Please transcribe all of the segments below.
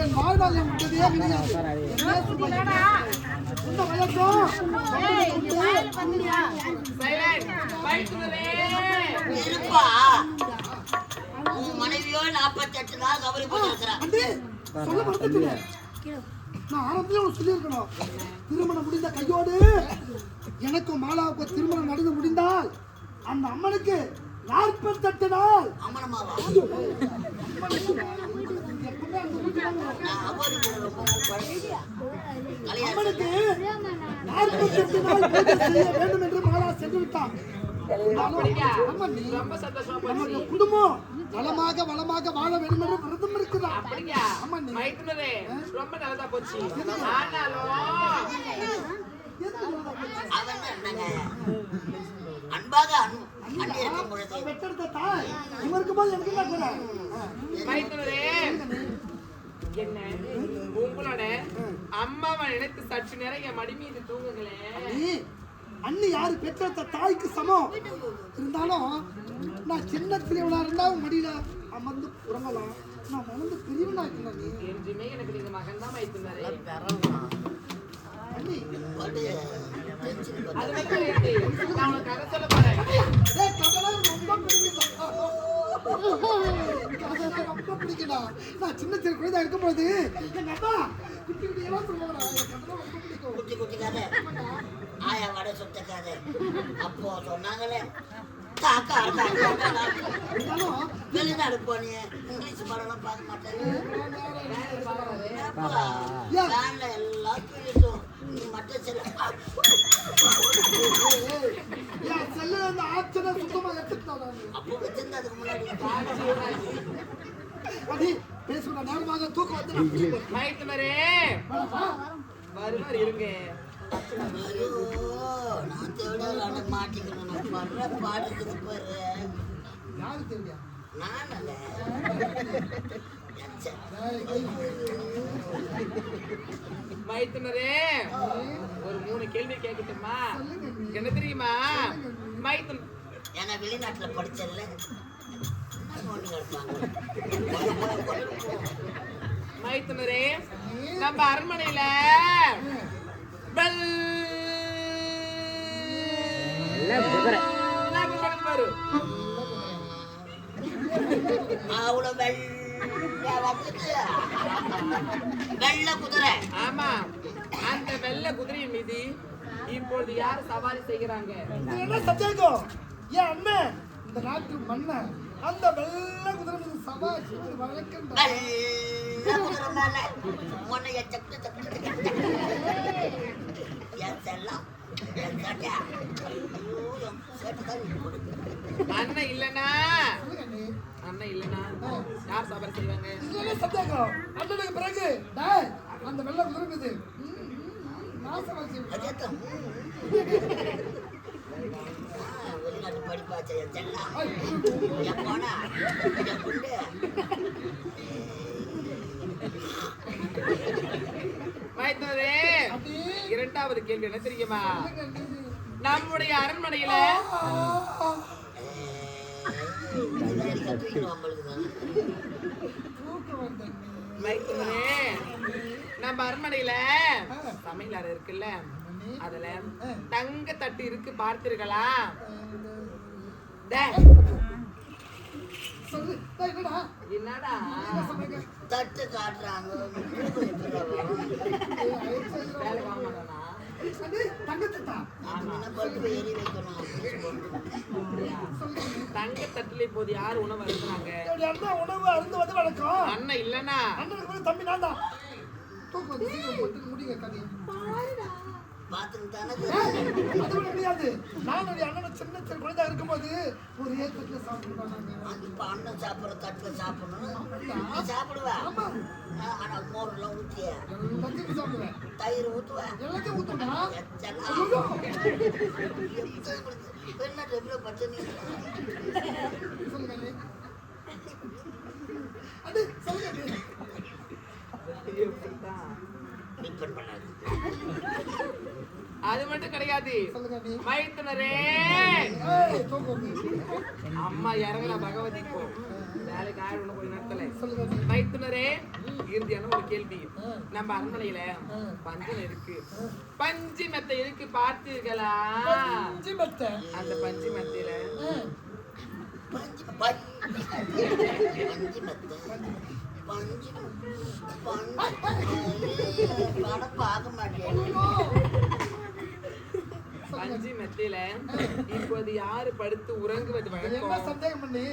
என் வாழ்நாள் உண்டதே கிடையாது. இந்த வழக்கம் இருப்பா. உன் மனைவியோ 48 நாள் கவரி போட்டிருக்கிறான். சொல்ல மறந்துட்டேன். நான் ஆரம்பத்திலே சொல்லியிருக்கணும். திருமணம் முடிந்த கையோடு எனக்கும் மாலாவுக்கும் திருமணம் நடந்து முடிந்தால் அந்த அம்மனுக்கு 48 நாள். அம்மனமாவா? அம்மனுக்கு 48 நாள் பூஜை செய்ய வேண்டும் என்று மாலா சென்று விட்டான். குடும்பம் நலமாக வளமாக வாழ வேண்டும் என்று விரதம் இருக்கிறான். ரொம்ப நல்லதா போச்சு. அன்பாக பெற்றெடுத்த தாய் இவருக்கு போது எனக்கு என்ன கூட என்ன உங்களோட அம்மாவை நினைத்து சற்று நேரம் என் மடி மீது தூங்குங்களேன். அண்ணி யாரு பெற்றெடுத்த தாய்க்கு சமம். இருந்தாலும் நான் சின்ன பிரிவனா இருந்தா மடியில அமர்ந்து உறங்கலாம். நான் வளர்ந்து பிரிவனா இருக்கேன். நீ என்றுமே எனக்கு நீங்க மகன் தான் வைத்துனாரே. அண்ணி அது மட்டும் இல்லை, நான் உனக்கு கதை சொல்ல போறேன். ரொம்ப பிடிக்கடா. நான் சின்ன சின்ன குழந்தை இருக்கும்போது எங்க அப்பா குட்டி குட்டி எல்லாம் சொல்லுவாங்க. ரொம்ப பிடிக்கும். குட்டி குட்டி கதை, ஆயா வடை சுட்ட கதை. அப்போ சொன்னாங்களே காக்கா வெளிநாடு போனிய இங்கிலீஷ் படம் பார்க்க மாட்டேன். எல்லாம் கிழிட்டும். நீ மட்டும் செல்ல அப்போ வச்சிருந்த அதுக்கு முன்னாடி பேசுற நேரமாக தூக்கம் வந்து வருவார் இருங்க. நான் தேட மாட்டிக்கணும். நான் படுற பாடுக்குது பாரு. யாரு தெரியா? நான் அல்ல. மைத்துனரே ஒரு 3 கேள்வி கேட்கட்டுமா? என்ன தெரியுமா மைத்துன்? ஏன்னா வெளிநாட்டுல படிச்சல மைத்துனரே, நம்ம அரண்மனையில அவ்வளவு வெள்ள குதிரை. ஆமா, அந்த வெள்ள குதிரையின் மீது இப்பொழுது யார் சவாரி செய்கிறாங்க? என்ன சந்தேகம்? ஏன் அண்ணன் இந்த நாட்டு மன்னன் அந்த வெள்ள குதிரை மீது சவாரி வழக்கின்றார். அண்ணன் இல்லனா யார் சவாரி செய்வாங்க? சந்தேகம். அண்ணனுக்கு பிறகு அந்த வெள்ள குதிரை மீது வெளிநாட்டு படிப்பாச்சு மைத்துனரே, இரண்டாவது கேள்வி என்ன தெரியுமா? நம்முடைய அரண்மனையில மைத்துனரே, நம்ம அரண்மனையில சமையல் அறை இருக்குல்ல, அதுல தங்க தட்டு இருக்கு, பார்த்தீர்களா? என்னடா தட்டு காட்டுறாங்க. தங்க தட்டுல இப்போது யாரு உணவு அருந்துறாங்க? உணவு அருந்துவது வழக்கம். அண்ணன் இல்லனா அண்ணனுக்கு தம்பி நான் தான். முடிங்க கதை முடியாது. நான் அண்ணன் சின்ன சின்ன குழந்தை இருக்கும்போது ஒரு ஏக்கத்துல சாப்பிடுவாங்க. அண்ணன் சாப்பிடுற தட்டுல சாப்பிடணும். சாப்பிடுவேன். ஆனா மோர் எல்லாம் ஊற்றிய சாப்பிடுவேன். தயிர் ஊற்றுவேன். எல்லாத்தையும் ஊற்றுவா. வெளிநாட்டு எவ்வளவு பச்சனை சொல்லுங்க. அது மட்டும் கிடையாது மைத்துனரே. அம்மா இறங்கின பகவதிக்கும் வேலைக்கு ஆயிரம் கொஞ்ச நேரத்துல சொல்லுங்க. மைத்துனரே இறுதியான ஒரு கேள்வி. நம்ம அரண்மனையில பஞ்சம் இருக்கு. பஞ்சு மெத்தை இருக்கு பார்த்தீர்களா? பஞ்சு மெத்தை. அந்த பஞ்சு மெத்தையில பஞ்சு மெத்தை படம் பார்க்க மாட்டேன். பஞ்சு மெத்தையில இப்போது யாரு படுத்து உறங்குவது என்ன வழக்கம்? சந்தேகம் பண்ணி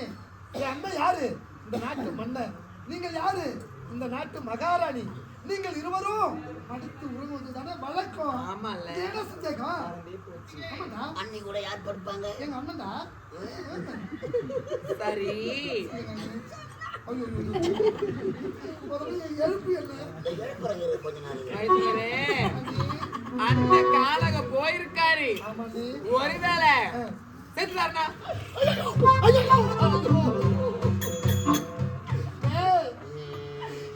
என் அண்ணன் யாரு? இந்த நாட்டு மன்னர். நீங்கள் யாரு? இந்த நாட்டு மகாராணி. நீங்கள் இருவரும் அடுத்து உறங்குவது தானே வழக்கம். ஆமால இது என்ன சந்தேகம்? ஆமாடா, அண்ணி கூட யார் படுப்பாங்க? எங்க அண்ணன்டா. சரி ஐயோ, முதல்ல என் எழுப்பு என்ன? இந்த எழுப்புறது கொஞ்ச நாள் மைத்துனரே அண்ணன் காலக போயிருக்காரு. ஆமாடி. ஒருவேளை செத்துட்டாருனா ஏய்,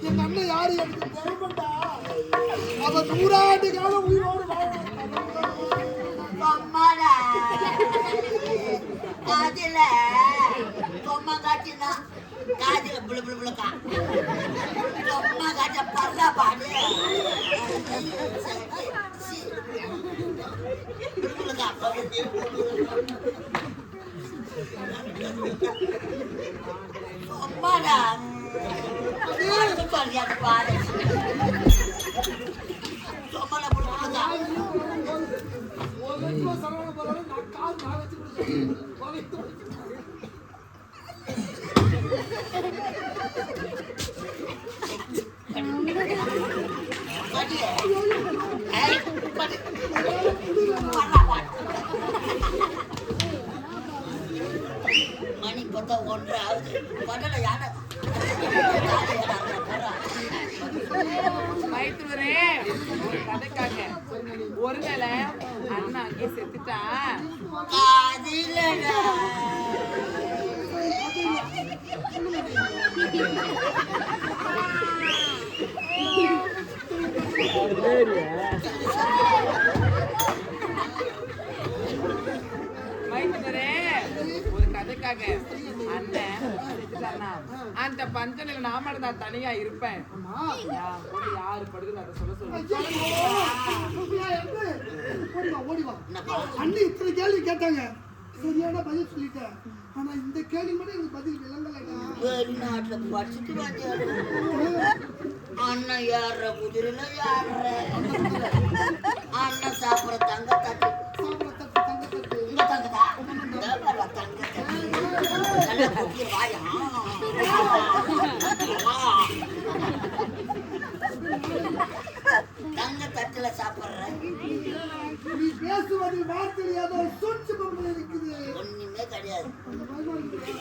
எங்க அண்ணன் யாரு எனக்கு தெரியுமாடா? அவன் 100 ஆண்டு காலம் உயிரோடு வாழ்வான். அம்மாடா காதில பொம்மை காட்டினா காதில புளு புளு புளுக்கா பொம்மை காட்ட பல்லா பாடு புளுக்கா அம்மாடா கல்யாணம் பாடு பொம்மல புளு புளுக்கா ஒரு லட்சம் சரவண போறாரு, நான் கால் நான் வச்சு கொடுத்தேன். மணி பார்த்தா 1:30 ஆகுது. படல யானை மைத்துனரே ஒரு கதைக்காக ஒருவேளை அண்ணன் அங்கே செத்துட்டா காதிலடா மைத்துனரே ஒரு கதைக்காக அண்ணன் செத்துட்டானா அந்த பஞ்சனில நாம நான் தனியா இருப்பேன். என் கூட யாரு படுக்குது அதை சொல்ல சொல்லு. ஓடி வா. அண்ணி இத்தனை கேள்வி கேட்டாங்க, சரியான பதில் சொல்லிட்டேன். ஆனா இந்த கேள்வி மட்டும் எனக்கு பதில் விளங்கலடா. வெளிநாட்டுல படிச்சுட்டு வாத்தியாரு அண்ணன் யார குதிரையில யார அண்ணன் சாப்பிடுற தங்க தட்டு சாப்பிட தட்டு, தங்க தட்டு. இங்க தங்குதா தங்க தட்டு நல்லா குட்டி வாயா தங்க தட்டுல சாப்பிடுற நீ பேசுவதில் வார்த்தையில் ஏதோ சூட்சுமங்கள் இருக்குது. ஒண்ணுமே கிடையாது.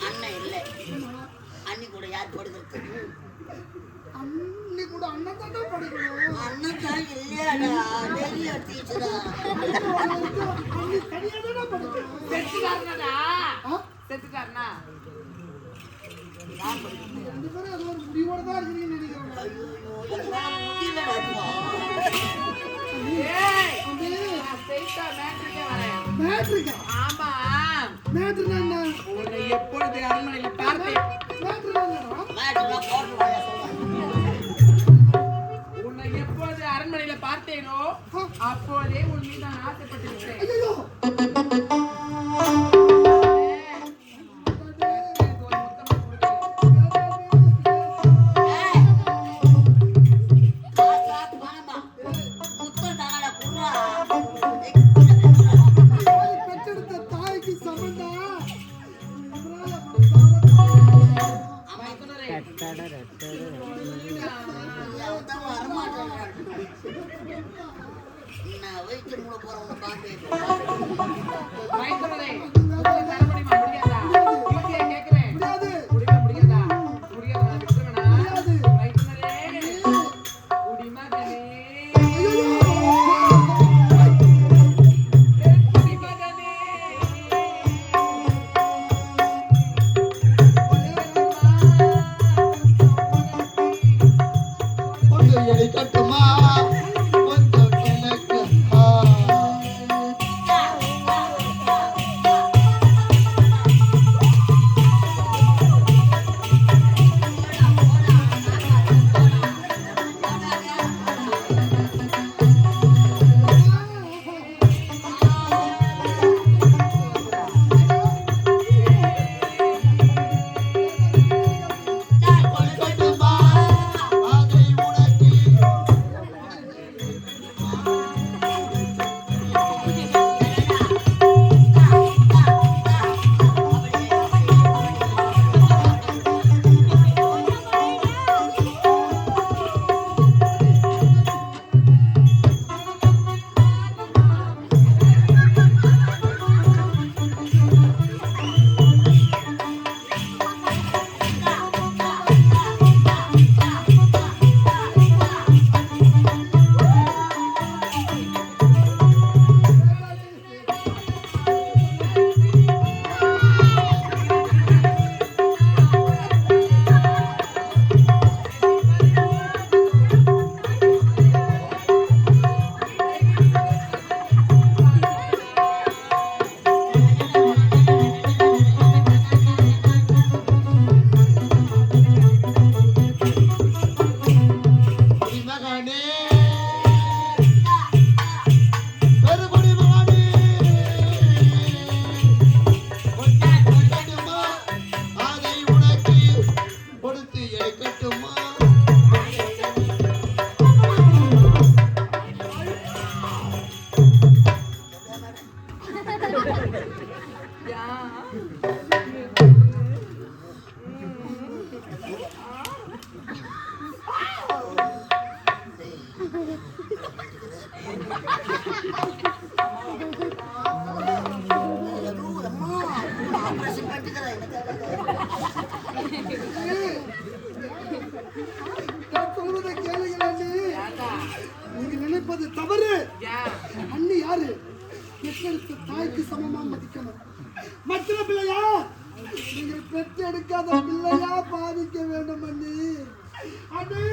அண்ணன் இல்லை. அண்ணி கூட யார் படுக்கிறது? அண்ணி கூட அண்ணன் தான் படிக்கணும். அண்ணன் தான் இல்லையாடா வெளிய டீச்சரா அண்ணி தனியா தானே படிக்கணும். செத்துட்டாருனா செத்துட்டாருனா ரெண்டு பேரும் ஏதோ ஒரு முடிவோட தான் இருக்கீங்கன்னு நினைக்கிறேன். ஐயோ இதெல்லாம் முடியலடா இப்போ. ஏய் அண்ணி, நான் ஸ்ட்ரைட்டா மேட்ரிக்கே வரேன். மேட்ரிக்கா? ஆமா மேட்ரினா என்ன? உன்னை எப்பொழுது அரண்மனையில பார்த்தேன் மேட்ரினா என்னடா? மேட்ச்லாம் போட்டு வாயா சொல்றேன். உன்னை எப்பொழுது அரண்மனையில பார்த்தேனோ அப்போதே உன் மீது நான் ஆசைப்பட்டு விட்டேன். ஐயோ, காசா பணமா முத்தம் தானடா குர்ரா. பெற்றெடுத்த தாய்க்கு சமந்தா. இவரால மைத்துனரே, அவன் தான் வரமாட்டேன். நான் வயிற்று மூட போறவனை பார்ப்பேன். மைத்துனரே, உங்களை தர முடியுமா? முடியாதா? ஈஸியா கேட்கிறேன். முடியாது. முடியுமா? முடியாதா? முடியாதா? நான் விட்டுருவேனா? முடியாது. மைத்துனரே, குடிமகனே. குடிமகனே. கொஞ்சம் எடை கட்டுமா, கொஞ்சம் எனக்கு வரட்டுமா? ஆபரேஷன் பண்ணிக்கிறேன் நான் சொல்வதை கேளுங்கள் அண்ணி. நீங்க நினைப்பது தவறு. அண்ணி யாரு? பெற்றெடுத்த தாய்க்கு சமமா மதிக்கணும். மற்ற பிள்ளையா நீங்கள் பெற்றெடுக்காத பிள்ளையா பாதிக்க வேண்டும் அண்ணி. அண்ணி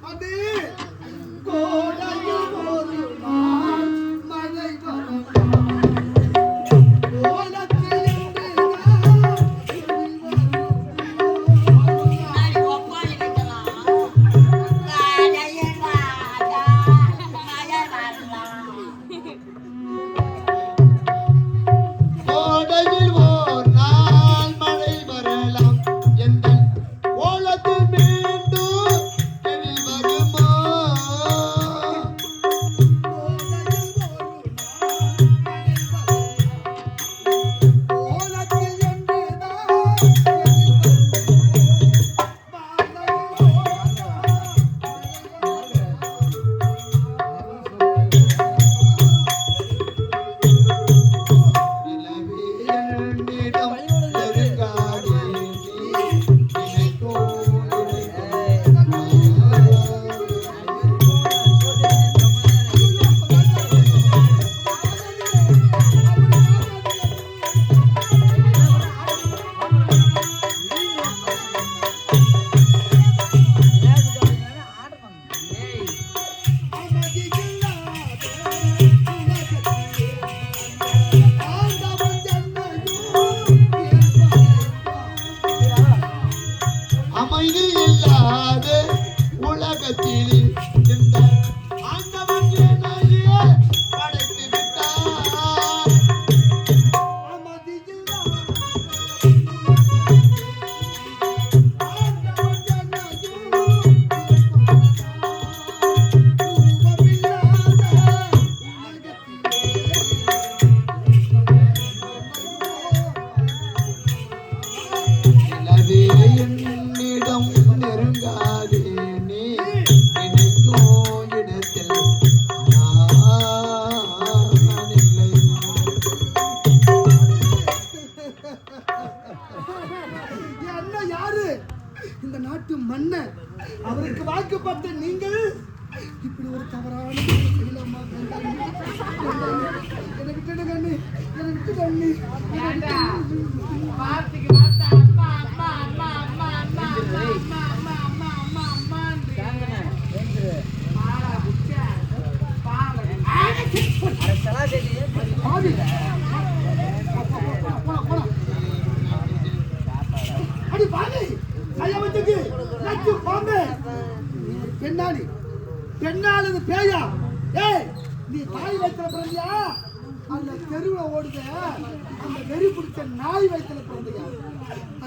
அண்ணி கோடையில் ஒரு நாள் மழை வரும். ஒப்பாரி வைக்கலாம் ராஜைய ராஜா மழை வரலாம். கோடையில் ஓர் நாள் மழை வரலாம். எங்கள் கோலத்தில் மீண்டும் எழில் வருமா? நிலவே என்னிடம் நெருங்காதே நீ, நினைக்கும் அமைதி இல்லாத உலகத்தில் இந்த ஆண்டவன் என்னையே படைத்து விட்டார். நிலவே என்னிடம் நெருங்காதே நீ, நினைக்கும் இடத்தில் நான் இல்லை. என் அண்ணன் யாரு? இந்த நாட்டு மன்னன். அவருக்கு வாக்குப்பட்ட நீங்கள் இப்படி ஒரு தவறான செயலை செய்யலாமா? வேண்டாம். என்னை விட்டுடுங்க அண்ணி. என்னை விட்டுடுங்க அண்ணி. ஏண்டா? வார்த்தைக்கு வார்த்தை அம்மா அம்மா அம்மா அம்மா அம்மா அம்மா அம்மா அம்மா அம்மா அம்மா அம்மான்றீங்க. பாடா புச்சா. பாவம். பாவி. போடா. அடி பாவி. கையவத்துக்கு நச்சு பாம்பே. நீ ஒரு பெண்ணாளி. பெண்ணாளது பேயா? ஏய், நீ தாய் வயிற்றுல பிறந்தியா? அந்த தெருவில் ஓடுத அந்த வெறி பிடிச்ச நாய் வயிற்றுல பிறந்தியா?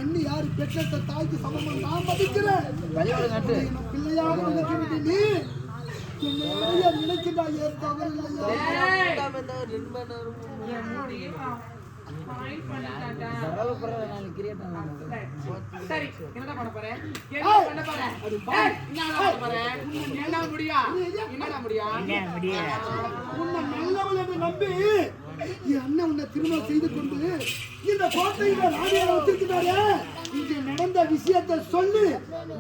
அண்ணி யாரு? பெற்ற தாய்க்கு சமமா நான் மதிக்கிறேன். பிள்ளையாக நினைக்கிறது நீ என்னைய நினைக்கிறாய். தவறில்லையா? என் முடியும் ஃபைன் பண்ணிட்டான்டா. சரி, என்னடா பண்ண போற? என்ன பண்ண போற? ஏய், என்னடா பண்ண போற? என்ன முடியா? என்னடா முடியா? உன்னை நல்லவள் என்று நம்பி என் அண்ணன் உன்னை திருமணம் செய்து கொண்டு இந்த கோட்டையில ராணியார வச்சிருக்கிறாரு. இங்க நடந்த விஷயத்தை சொல்லி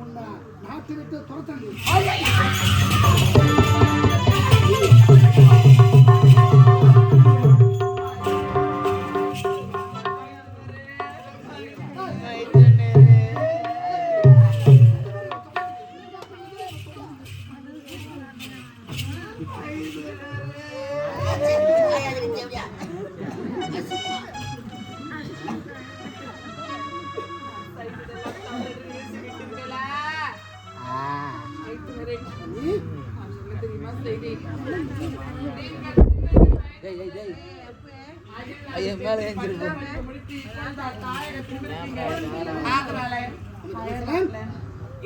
உன்னை நாட்டை விட்டு துரத்தண்டு. ஐயன் மேல ஏஞ்சிருப்போம்.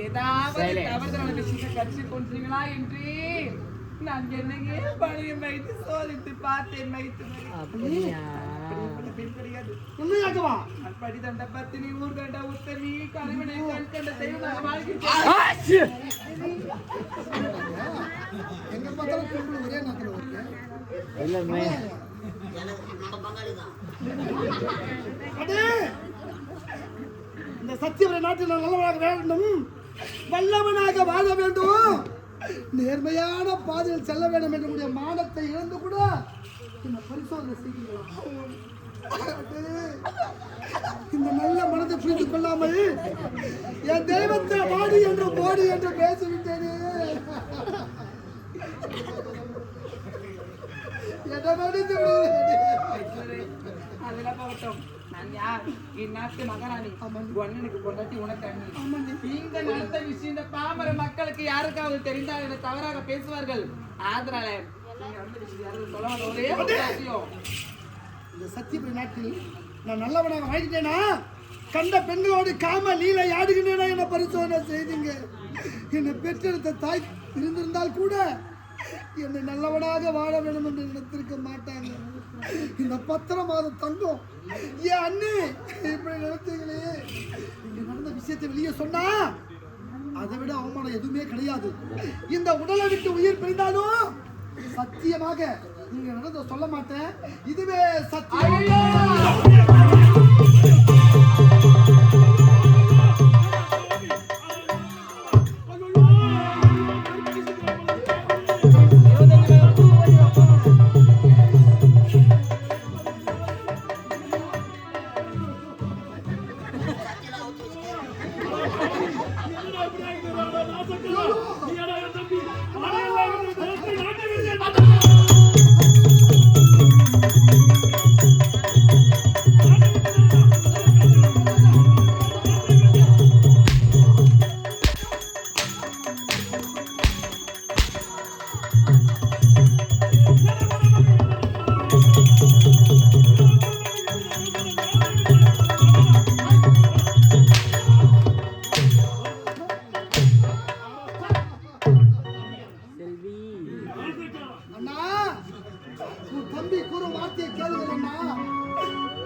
ஏதாவது தவறுதலான விஷயத்தை கற்றுக் கொண்டீங்களா என்று நான் என்னையே பணியம் வைத்து சோதித்து பார்த்தேன். உண்மையாகவா? படிதண்ட பத்தினி ஊர் கண்ட உத்தமி கணவனை கண் கண்ட தெய்வமாக வாழ்கிறேன். எங்க பார்த்தாலும் பெண்கள் ஒரே நாட்டில் வருது. எனக்கு நம்ம பங்காளி தான். அடே, இந்த சத்தியவரை நாட்டில் நான் நல்லவனாக வேண்டும், வல்லவனாக வாழ வேண்டும், நேர்மையான பாதையில் செல்ல வேண்டும் என்ற மானத்தை இழந்து கூட இந்த பரிசோதனை செய்கிறீர்களா? இந்த நல்ல மனதை புரிந்து கொள்ளாமல் என் தெய்வத்தை வாடி என்று போடி என்று பேசிவிட்டேனே. என்ன மன்னித்து விடுகிறேன். அதெல்லாம் போகட்டும். நான் யார்? இந்நாட்டு மகாராணி. பொன்னனுக்கு பொண்டாட்டி உனக்கு அண்ணி. இந்த நடத்த விஷயம் இந்த பாமர மக்களுக்கு யாருக்காவது தெரிந்தால் இதை தவறாக பேசுவார்கள். அதனால நீங்க அந்த விஷயம் யாரும் சொல்ல வேண்டாம். ஒரே ஒரு விஷயம். இந்த சத்தியபுரி நாட்டில் நான் நல்லவனாக வாழ்கிறேனா, கண்ட பெண்களோடு காம லீலை ஆடுகின்றேனா என பரிசோதனை செய்தீங்க. என்னை பெற்றெடுத்த தாய் இருந்திருந்தால் கூட என்னை நல்லவனாக வாழ வேண்டும் என்று நினைத்திருக்க மாட்டாங்க. இந்த 10 மாதம் தங்கம் ஏன் அண்ணி இப்படி நினைத்தீங்களே. இங்க நடந்த விஷயத்தை வெளியே சொன்னா அதை விட அவமானம் எதுவுமே கிடையாது. இந்த உடலை விட்டு உயிர் பிரிந்தாலும் சத்தியமாக நீங்க நடந்த சொல்ல மாட்டேன். இதுவே சத்தியம்.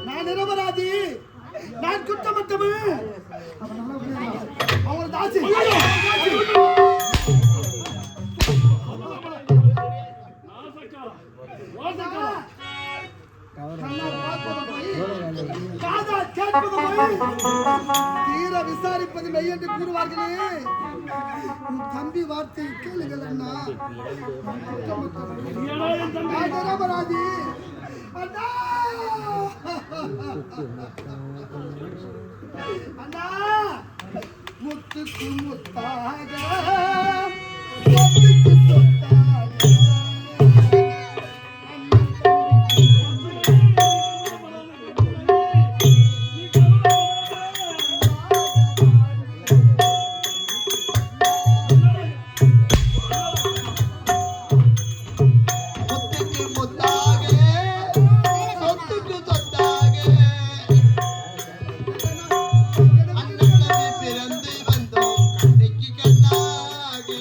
நான் நிரபராதி, நான் குற்றமற்றவன். அவங்க தாசி தீர விசாரிப்பது மெய் என்று கூறுவார்களே. தம்பி வார்த்தை கேளுங்கள் அண்ணா. நிரபராதி அண்ணா. அண்ணா, முத்துக்கு முத்தாக சொத்துக்கு சொத்தாக பிறந்து வந்தோம் கண்ணைக்கு கண்ணாகி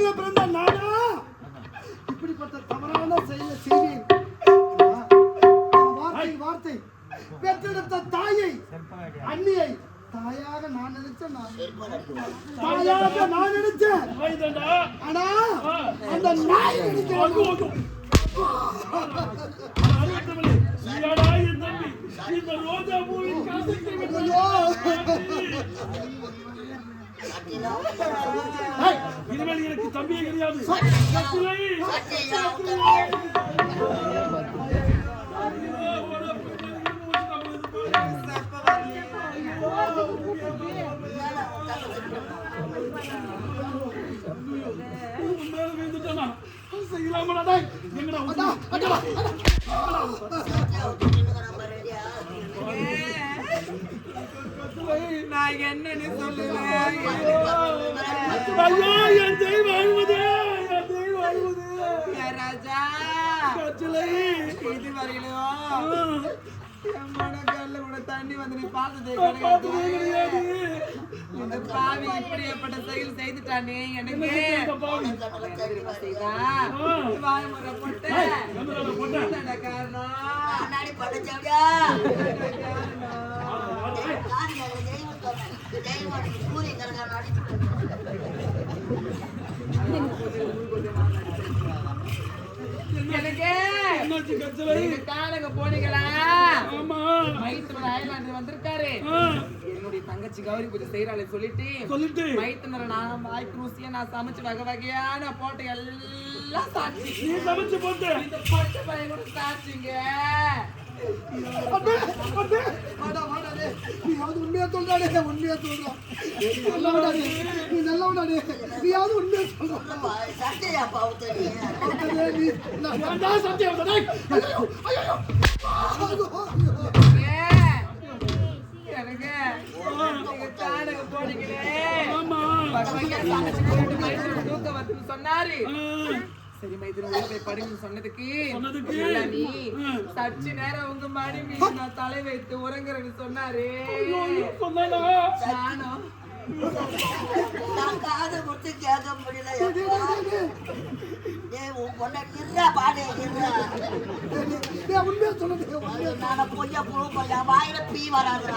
குடும்பத்துல பிறந்த நானா இப்படிப்பட்ட தவறான செயலை செய்வேன்? வார்த்தை வார்த்தை பெற்றெடுத்த தாயை அண்ணியை தாயாக நான் நினைச்சேன். தாயாக நான் நினைச்சேன். ஆனா அந்த நாய் நினைக்கிறேன். இனிமேல் எனக்கு தம்பியே கிடையாது. நான் என்னன்னு சொல்லுவேன்? ஐயோ என் தெய்வம் வாழ்வது, என் தெய்வம் வாழ்வது. ராஜா இது வரையிலும் என் மனக்கல்ல கூட தண்ணி வந்து நீ பார்த்ததே கிடையாது. இந்த பாவி இப்படி ஏற்பட்ட செயல் செய்துட்டானே. எனக்கு வாய்முறை போட்டு காரணம் எனக்கு காலங்க போனீங்களா? மைத்தனர் அயலாண்டு வந்திருக்காரு. என்னுடைய தங்கச்சி கௌரி பூஜை செய்யறாளே சொல்லிட்டு மைத்தனரை நான் வாய்ப்பு ருசியா நான் சமைச்சு வகை வகையா நான் போட்ட எல்லாம் சாட்சி. நீ சமைச்சு போட்டு இந்த பச்சை பையன் கூட சாட்சிங்க. உண்மையா சொல்றானே, உண்மையா சொல்றான். நீ நல்லவனாடே, நீயாவது உண்மையா சொல்றான். சொன்னாரு. சரி மைத்திரன் போய் படுங்க சொன்னதுக்கு நீ சற்று நேரம் உங்க மாடி மீது நான் தலை வைத்து உறங்குறேன்னு சொன்னாரு. நானும் நான் காது கொடுத்து கேட்க முடியல. உன் பொண்ணை இருறா பாடு இருறா. உண்மையா சொன்னது நான் பொய்யா புழு வாயில பீ வராதுடா.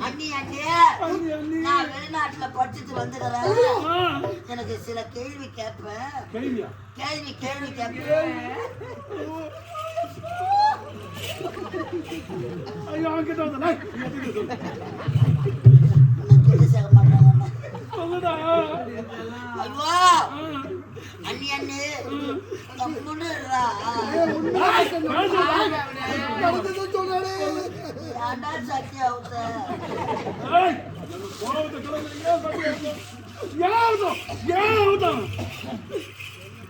அண்ணி அண்ணி நான் வெளிநாட்டுல படிச்சுட்டு வந்துடுறேன். எனக்கு சில கேள்வி கேட்பேன். கேள்வி கேட்பேன். அண்ணி அண்ணி முன்னுடுறா. ஏன்டா சக்தி அவுத்த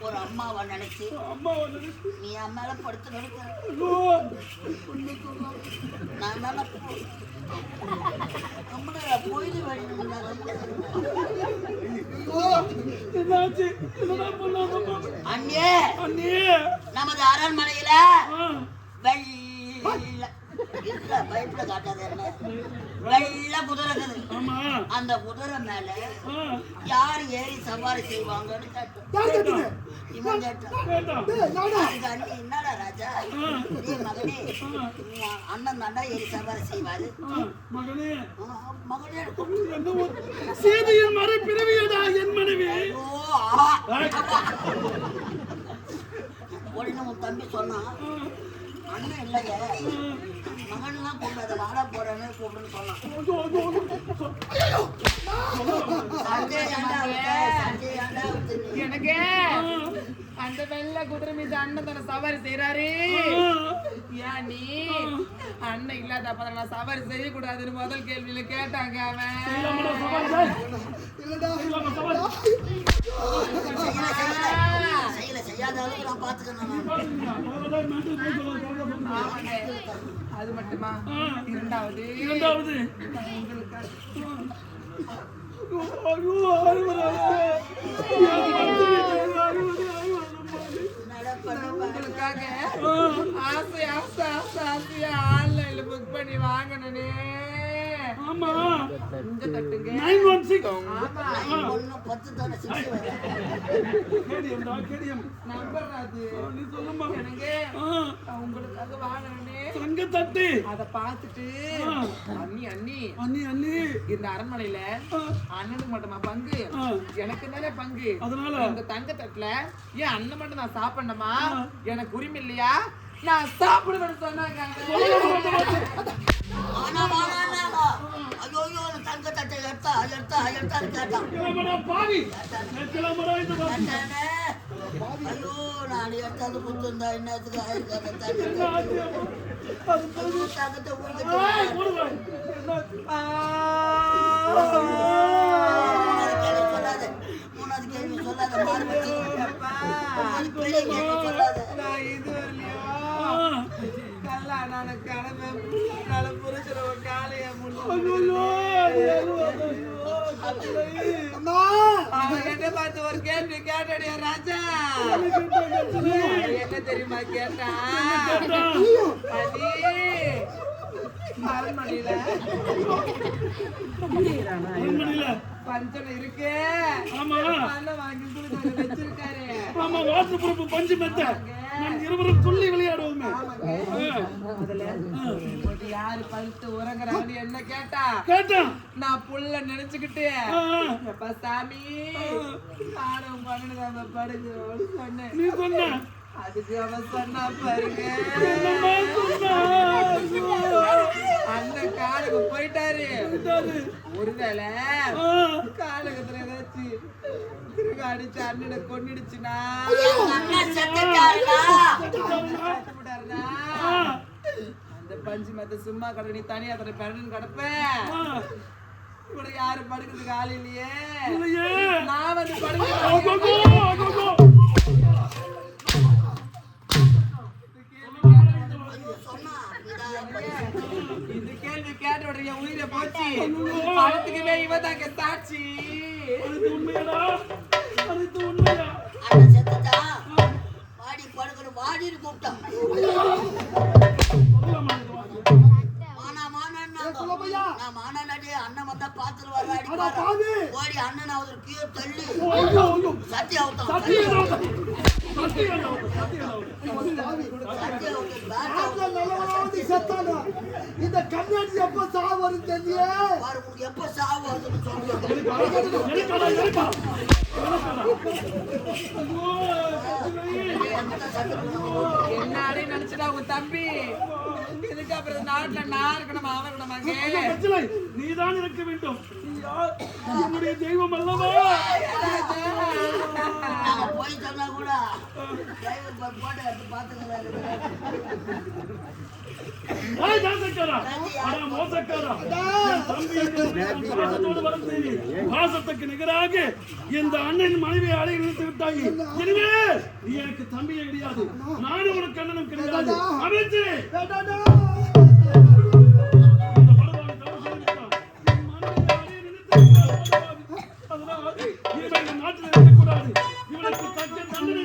ஒரு அம்மாவை நினைச்சு நீ என் மேல படுத்து நினைக்க. நான் என்ன போயிடு அண்ணே நமது அரண்மனையில பயப்பட காட்டாத வெள்ள குதிரை இருக்குது. அந்த குதிரை மேல யார் ஏறி சவாரி செய்வாங்கன்னு கேட்டேன். இவன் கேட்டான், என்னடா ராஜா நீ மகனே அண்ணன் தாண்டா ஏறி சவாரி செய்வாரு. மகனே சீதையின் மறுபிறவியடா என் மனைவி. உடனே உன் தம்பி சொன்னான், அண்ணன் இல்லைங்க மகன்லாம் கூப்பிடாத வாடா போறேன்னு கூப்பிடுன்னு சொன்னான். எனக்கு அந்த வெள்ள குதிரை மீது அண்ணன் தானே சவாரி செய்யறாரு. ஏன் நீ அண்ணன் இல்லாத அப்ப நான் சவாரி செய்யக்கூடாதுன்னு முதல் கேள்வியில கேட்டாங்க. அது மட்டுமா? இரண்டாவது உங்களுக்காக ஆசையா ஆன்லைன்ல புக் பண்ணி வாங்கினே. ஆமா இங்க தட்டுங்க 916 ஆமா ஒண்ணு 10 தானே 6 கேடிஎம் நம்பர் அது நீ சொல்லுமா எனக்கு உங்களுக்காக வாங்கணும்னே தங்க தட்டு அத பார்த்துட்டு அண்ணி அண்ணி அண்ணி அண்ணி இந்த அரண்மனையில அண்ணனுக்கு மட்டுமா பங்கு எனக்கு தானே பங்கு அதனால உங்க தங்க தட்டுல ஏன் அண்ணன் மட்டும் நான் சாப்பிடணுமா எனக்கு உரிமை இல்லையா நான் சாப்பிடுவேன்னு சொன்னாங்க ஆனா வானாங்க ஐயோ தங்க தட்டை எடுத்தான்னு கேட்டான் கிளம்படா பாவி கிளம்படா இந்த பாவி கேட்டானே. ஐயோ நான் எடுத்தாது புத்துந்தா என்னத்துக்கு ஆயிருக்காத தங்கத்தை ஊருக்கு மூணாவது கேள்வி சொல்லாத மாறுபட்டு பெரிய கேள்வி சொல்லாத நான் இது வரலையோ கல்யாண கடமை நல்ல புரிச்சுற ஒரு காலைய அம்மா அவங்கிட்ட பார்த்து ஒரு கேள்வி கேட்டடியா ராஜா என்ன தெரியுமா கேட்டா அரண்மனையில பஞ்சனை இருக்கு ஆமா அண்ணன் வாங்கி கொடுத்து வச்சிருக்காரு ஆமா வாட்டர் ப்ரூஃப் பஞ்சு மெத்த நான் இருவரும் துள்ளி விளையாடுவோமே ஒரு யாரு பழுத்து உறங்குறாங்கன்னு என்ன கேட்டான் நான் புள்ள நினைச்சுக்கிட்டு எப்ப சாமி நானும் பண்ணுதான் படுங்க சொன்னேன் நீ சொன்ன அதுக்கு அவன் சொன்னா பாருங்க அண்ணன் காலுக்கு போயிட்டாரு ஒருவேளை காலகத்துல ஏதாச்சும் திருக அடிச்சு அண்ணனை கொன்னிடுச்சுன்னா அந்த பஞ்சு மெத்த சும்மா கடை நீ தனியா தடவை பெறணும்னு கிடப்பேன் இவட யாரு படுக்கிறதுக்கு ஆள் இல்லையே நான் வந்து படுக்க இந்த கேள்வி கேட்ட உடனே என் உயிரை போச்சு பணத்துக்குமே இவன் தாங்க சாட்சி உண்மையாடா அது உண்மையா அண்ணன் செத்துட்டா வாடி படுக்கணும் வாடின்னு கூப்பிட்டான் நான் மானாடி அண்ணன் வந்தா பாத்துட்டு வர அடிப்பாரு ஓடி அண்ணன் அவரு கீழே தள்ளி சட்டி அவுத்தான் இந்த கண்ணாடி எப்ப சாவு வரும் தெரியல உங்களுக்கு எப்ப சாவு வருதுன்னு சொல்லுங்க என்னாலே நினைச்சுட்டா உங்க தம்பி இதுக்கு அப்புறம் நாட்டுல நான் இருக்கணும் அவன் இருக்கணுமாங்க நீதான் இருக்க வேண்டும் என்னுடைய தெய்வம் அல்லவா நாங்க போய் சொன்னா கூட டிரைவர் போட்டோ எடுத்து பாத்துக்கிறாரு பாசத்துக்கு நிகராக இந்த அண்ணன் மனைவியை அடைய நிறுத்தி விட்டாய். எனவே நீ எனக்கு தம்பியே கிடையாது, நானும் உனக்கு அண்ணனும் கிடையாது. அமைச்சு நாட்டில் இருக்கக்கூடாது. இவனுக்கு தக்க தண்டனை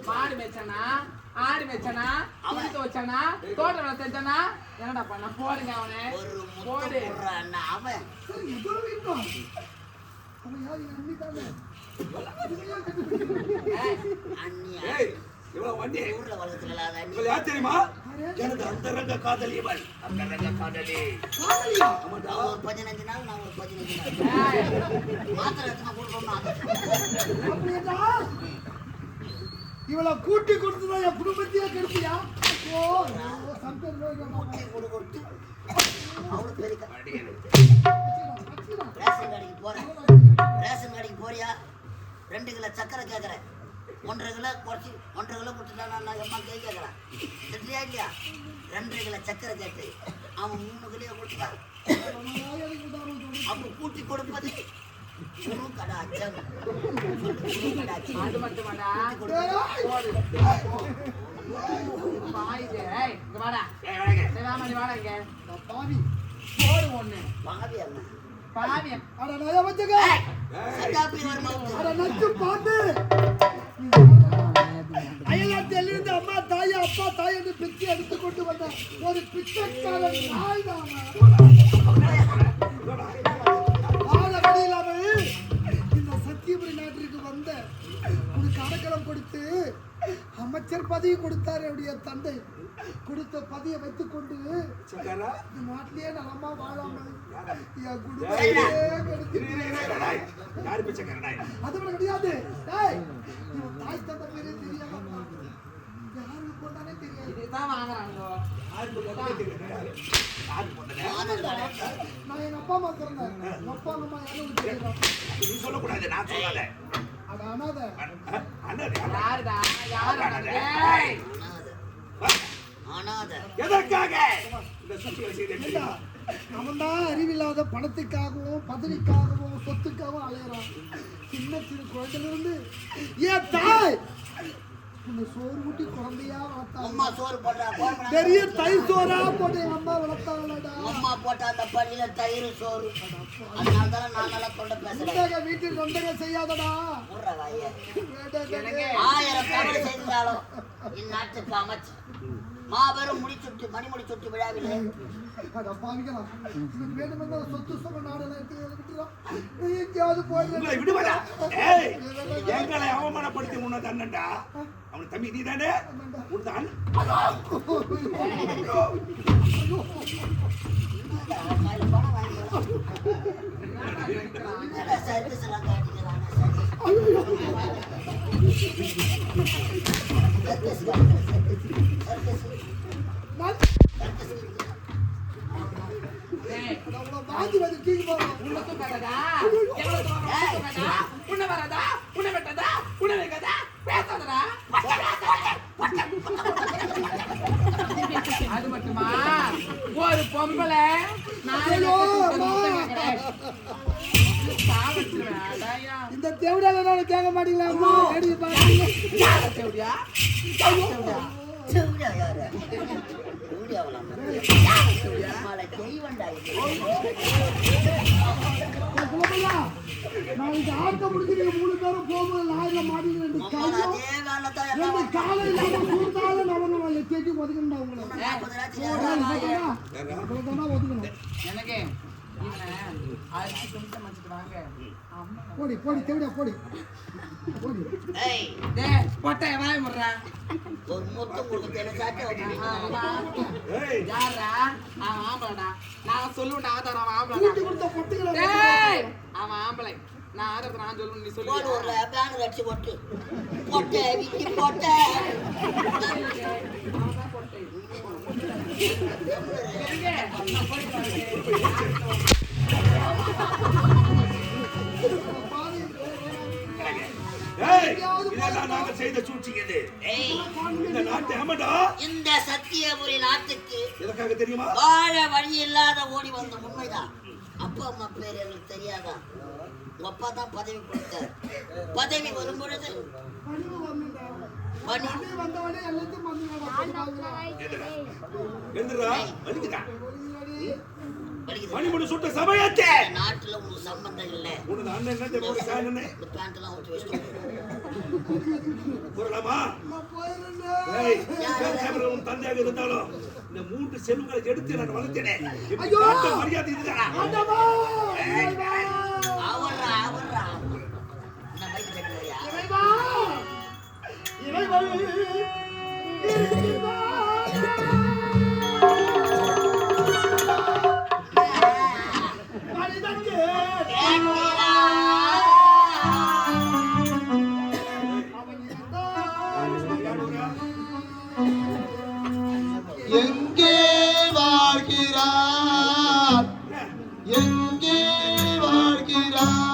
மாடு மேய்ச்சனா ஆடு மேய்ச்சனா துணித்து வச்சனா தோட்டம் வேலை செஞ்சனா என்னடா பண்ண போடுங்க அவனை போடு அவன் ஊர்ல வளர்த்துல தெரியுமா எனக்கு அந்த ரக காதலி இவள் அந்த ரக காதலி 15 நாள் நான் ஒரு 15 நாள் மாத்திரை எத்தனை கொடுக்கணும் இவளை கூட்டி கொடுத்துதான் என் குடும்பத்தையே கெடுப்பியா கூட்டி கொடுத்து அவளுக்கு ரேஷன் கடைக்கு போறேன் ரேஷன் கடைக்கு போறியா 2 கிலோ சக்கரை கேட்கறேன் 1.5 கிலோ குறைச்சி 1.5 கிலோ கொடுத்துட்டா நான் எம்மா கேட்கறேன் திட்டியா இல்லையா 2 கிலோ சக்கரை கேட்டு அவன் 3 கிலோ கொடுத்தான். அப்ப கூட்டி கொடுப்பது குரு கடாச்சம். அது மட்டுமாடா பாயுது. இங்க வாடா. ராமணி வாடா இங்க. பாவி போடு ஒண்ணு. பாவி அம்மா. பாவி. அட நயா வச்சுக்க சட்டாப்பி ஒரு மவுத்து. அட நச்சு பாத்து அயலாத்திலிருந்து அம்மா தாய் அப்பா தாய் என்று பிச்சை எடுத்து கொண்டு வந்த ஒரு பிச்சைக்காரன் நாய் தான் வாழபடி இல்லாமல் இந்த சத்தியபுரி நாட்டிற்கு வந்த உனக்கு அடக்கலம் கொடுத்து அமைச்சர் பதவி கொடுத்தார் என்னுடைய தந்தை. கொடுத்த பதவியை வைத்துக் கொண்டு இந்த நாட்டிலேயே நலமா வாழாமல் என் குடும்பத்தையே கெடுத்துட்டேன். யாரு பிச்சைக்காரனாய்? அது கூட கிடையாது. டேய், இவன் தாய் தந்தை பேரே தெரியாம யாருக்கு கொண்டானே தெரியாது. இதுதான் வாங்குறாங்க. நான் எங்க அப்பா அம்மா பிறந்தேன். எங்க அப்பா அம்மா யாரும் தெரியாது. நீ சொல்லக்கூடாது, நான் சொல்லாத. அது அனாதை. யாருடா? யாரு? ஏய் அனாதை. எதற்காக இந்த சுத்திகளை செய்தேன்? ஏண்டா, அவன் தான் அறிவில்லாத பணத்துக்காகவும் பதவிக்காகவும் சொத்துக்காகவும் அலையறான். சின்ன சின்ன குழந்தையிலிருந்து ஏன் தாய் உன்னை சோறு ஊட்டி குழந்தையா வளர்த்தாங்க. அம்மா சோறு போட்டா கோமணம். பெரிய தயிர் சோறா போட்டு எங்க அம்மா வளர்த்தாங்களடா. அம்மா போட்ட அந்த பள்ளியில தயிர் சோறு. அதனால தான் நான் நல்லா தொண்டை பேசுறேன். உண்டக வீட்டில் தொண்டக செய்யாதடா. ஊர்ற வாயே. எனக்கு 1000 தவறு செய்தாலும் இந்நாட்டுக்கு அமைச்சர் மாபெரும் முடிச்சுட்டு மணிமுடி சுட்டு விழாவிலே அட பாவிகளா, இவன் வேணுமென்ற சொத்து சொன்ன நாடெல்லாம் எடுத்து விட்டுறான். நீ எங்கேயாவது உங்களை போய் விடுவதா? ஏய், எங்களை அவமானப்படுத்தி உன்னது அண்ணன்டா. அவன் தம்பி நீதானே? உன்னது அண்ணன். கையில பணம் வாங்கிக்கலாம். சர்வீஸ் எல்லாம் காட்டிக்கிறாங்க. வாந்தி வந்து தூக்கி போறான். உன்னை தூக்காதடா. எவ்வளவு தூக்காதடா? உன்னை வரதா? உன்னை வெட்டதா? உன்னை வைக்கதா? பேசாதடா. அது மட்டுமா? ஒரு பொம்பளை ஐயோ, அம்மா. இந்த தேவடால கேட்க மாட்டீங்களா? கேட்டு பாருங்க. தேவடியா? செவிடா யாரு? செவிடாவலாம். நம்மளை தெய்வண்டா இது. நாளைக்கு ஆட்டம் முடிக்கிறீங்க 3 பேரும் போகும்போது லாயில மாட்டீங்க. 2 உங்களை அதே வேலை தான் எல்லாம் 2 காலை இல்லாம சூழ்ந்தாலும் நம்ம தேடி ஒதுக்கணும்டா உங்களை. 40 லட்சம் அவ்வளவுதானா ஒதுக்கணும். எனக்கு இவனை அரிசி துணிச்சம் வச்சுட்டு வாங்க. அம்மா போடி போடி தேவடியா போடி போடி. ஏய், டேய் பொட்டை வாய் முடுறா. ஒரு முத்தம் கொடுத்து என்ன சாப்பிட்டு ஏய், யாரா? அவன் ஆம்பளடா. நான் சொல்லுவேன் ஆதாரம் அவன் ஆம்பளடா. கூட்டி கொடுத்த பொட்டுகளை டேய் அவன் ஆம்பளை. நான் ஆதாரத்தை நான் சொல்லுவேன் நீ போடு சொல்லு. ஒரு பேனு வச்சு போட்டு பொட்டை விக்கி பொட்டை ஏய், இதெல்லாம் நாங்க செய்த சூழ்ச்சி இது. ஏய், இந்த நாட்டு ஆமாடா. இந்த சத்தியபுரி நாட்டுக்கு எதற்காக தெரியுமா? வாழ வழி இல்லாத ஓடி வந்த உண்மைதான். அப்பா அம்மா பேர் எங்களுக்கு தெரியாதா? உங்க அப்பா தான் பதவி கொடுத்தார். பதவி வரும் பொழுது பணிவு வந்துடா. பணி பணி வந்தவனே எல்லாத்தையும் வந்துடா. எந்திரா, வலிக்குதா? வலிக்குது. மணிமுடி சுட்ட சமயத்தே. இந்த நாட்டுல உங்களுக்கு சம்பந்தம் இல்லை. உனது அண்ணன் என்ன தெரியுமா சாயனே? இந்த பேண்ட் எல்லாம் ஊற்றி வச்சுட்டு போறலாமா? நான் போயிடுறேன். ஏய், கேமரா உன் தந்தையாக இருந்தாலும் இந்த 3 செல்வங்களை எடுத்து நான் வளர்த்தேனே. ஐயோ! நாட்டு மரியாதை இதுதானா? ஆண்டவா! அவர்றா அவர்றா நான் பைக் கட்டுறியா? இறைவா! இறைவா! இறைவா! மனிதனுக்கு கேட்கிறா. அவன் இருந்தான். யாருடா? எங்கே வாழ்கிறார்? எங்கே வாழ்கிறார்?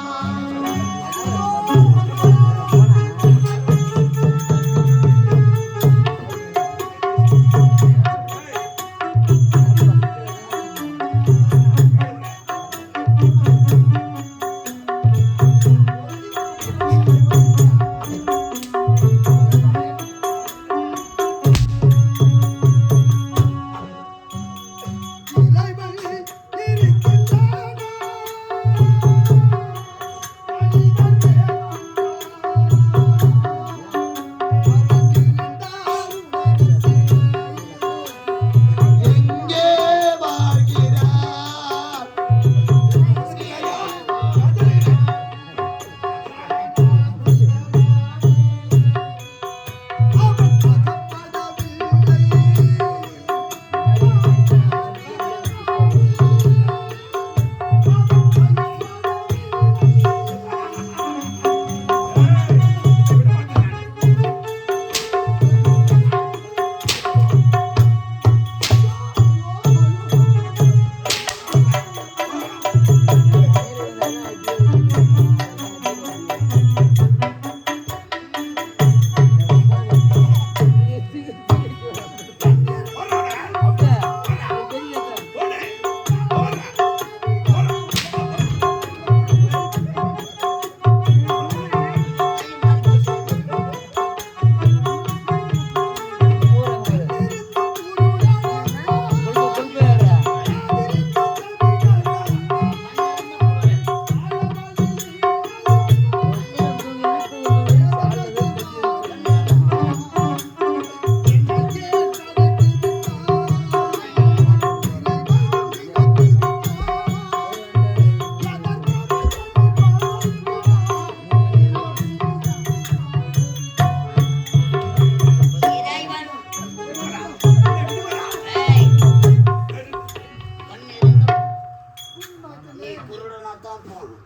கூடனா தான் போகணும்.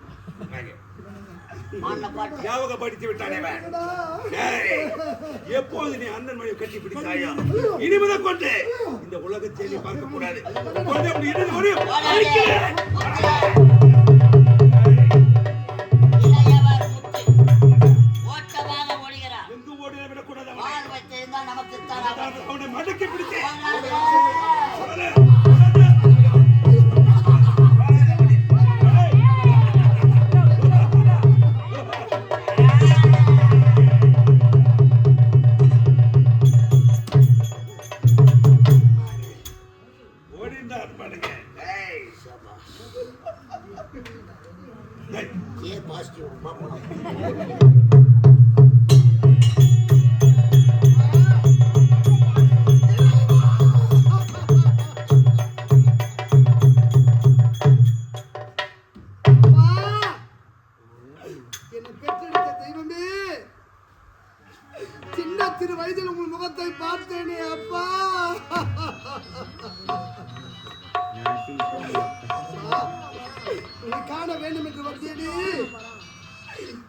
மான்ன பாட்டு ஞாபகப்படுத்தி விட்டானே அவன். டேய், எப்போது நீ அண்ணன் மனைவி கட்டி பிடித்தாயோ இனிமேதான் கொண்டு இந்த உலகத்தை நீ பார்க்க கூடாது. கொண்டு அப்படி இருந்து ஒரு அடிக்கிறேன். இளையவர் முத்து ஓட்டமாக ஓடுகிறார். எங்கு ஓடின விடக்கூடாது அவனை. வாள் வைத்திருந்தால் நமக்கு தராது. அவனை மடக்கி பிடிச்சு ஓடிந்தார் பாருங்க. டேய், டேய், ஏ பாசிட்டிவ் பாப்போம். என்னை பெற்றெடுத்த தெய்வமே, சின்ன சிறு வயதில் உங்கள் முகத்தை பார்த்தேனே அப்பா. உங்களை காண வேண்டும் என்று வந்தேனே,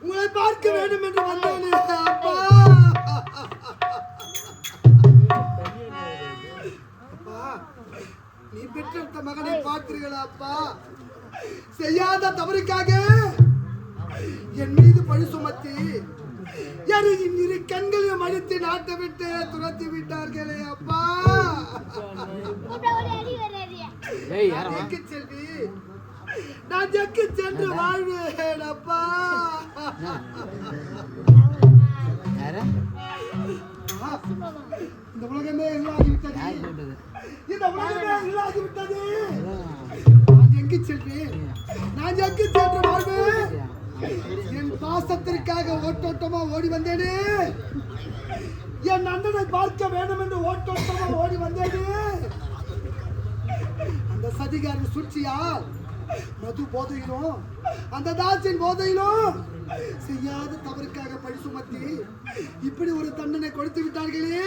உங்களை பார்க்க வேண்டும் என்று வந்தேனே அப்பா. அப்பா, நீ பெற்றெடுத்த மகனை பார்த்தீர்களா அப்பா? செய்யாத தவறுக்காக என் மீது பழி சுமத்தி என் இரு கண்களையும் அடித்து நாட்டை விட்டு துரத்தி விட்டார்களே அப்பா. செல்வி, நான் ஜக்கு சென்று வாழ்வேன் அப்பா. இந்த உலகமே இல்லாகிவிட்டது. இந்த உலகமே இல்லாகிவிட்டது. நான் ஜக்கு செல்வேன், நான் ஜக்கு சென்று வாழ்வேன். என் பாசத்திற்காக ஓட்டோட்டமா ஓடி வந்தேனே, என் அண்ணனை பார்க்க வேண்டும் என்று ஓட்டோட்டமா ஓடி வந்தேனே. அந்த சதிகாரின் சூழ்ச்சியால் மது போதையிலும் அந்த தாசின் போதையிலும் செய்யாத தவறுக்காக பழி சுமத்தி இப்படி ஒரு தண்டனை கொடுத்து விட்டார்களே.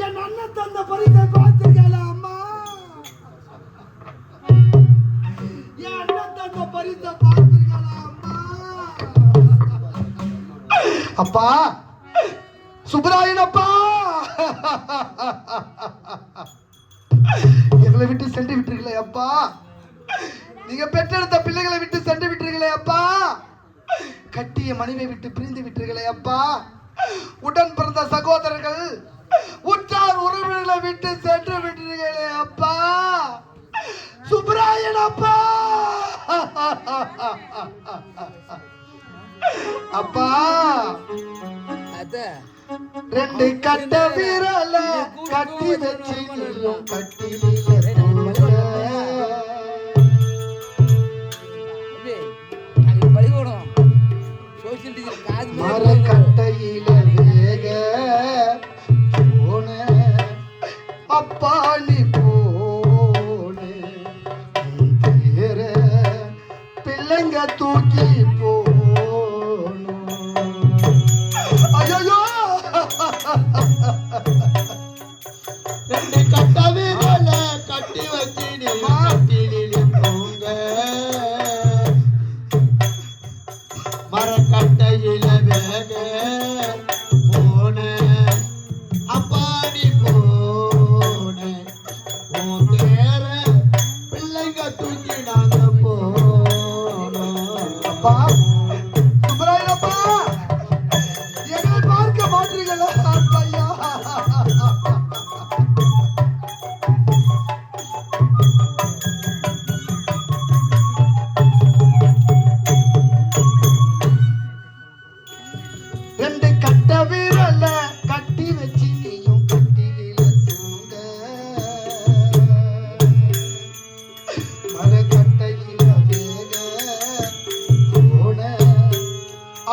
என் அண்ணன் தந்த பரிசை பார்த்தீர்களா அம்மா? என் அண்ணன் தந்த பரிசை பார்த்தீர்களா அம்மா? அப்பா, சுப்பராயன் அப்பா, எங்களை விட்டு சென்று விட்டீர்களே அப்பா. நீங்க பெற்றெடுத்த பிள்ளைகளை விட்டு சென்று விட்டீர்களே அப்பா. கட்டிய மனைவியை விட்டு பிரிந்து விட்டீர்களே அப்பா. உடன் பிறந்த சகோதரர்கள் உற்றார் உறவினர்களை விட்டு சென்று விட்டீர்களே அப்பா. சுப்பராயன் அப்பா, அப்பா, ரெண்டு கட்ட விரல கட்டி வச்சு மர கட்டையில வேக போன அப்பா நீ போன பேர பிள்ளைங்க தூக்கி போன. ஐயோ, ரெண்டு கட்டவிரல கட்டி வச்சு நீ மாட்டிலே போங்க மரக்கட்டையில வேக போன அப்பாடி போன உன் தேர பிள்ளைங்க தூக்கி நாங்க போனோம். அப்பா, சுப்பராயன் அப்பா, எங்களை பார்க்க மாட்டீர்களா ஐயா? ரெண்டு கட்ட விரல கட்டி வச்சு நீயும் கட்டில தூங்க மரக்கட்டையில வேக போன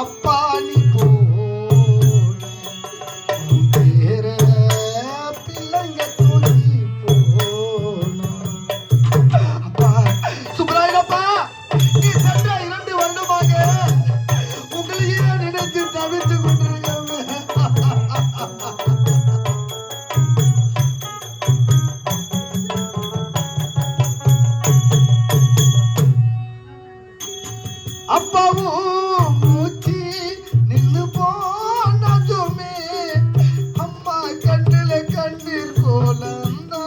அப்பா நீ போன பேர பிள்ளைங்க தூக்கி போன. அப்பா, சுப்பராயன் அப்பா, நீ சென்ற 2 வருடமாக உங்களையே நினைத்து தவித்து கொண்டிருக்கிறேன். அப்பாவும் மூச்சு நின்னு போனதுமே அம்மா கண்ணுல கண்ணீர் கோலந்தா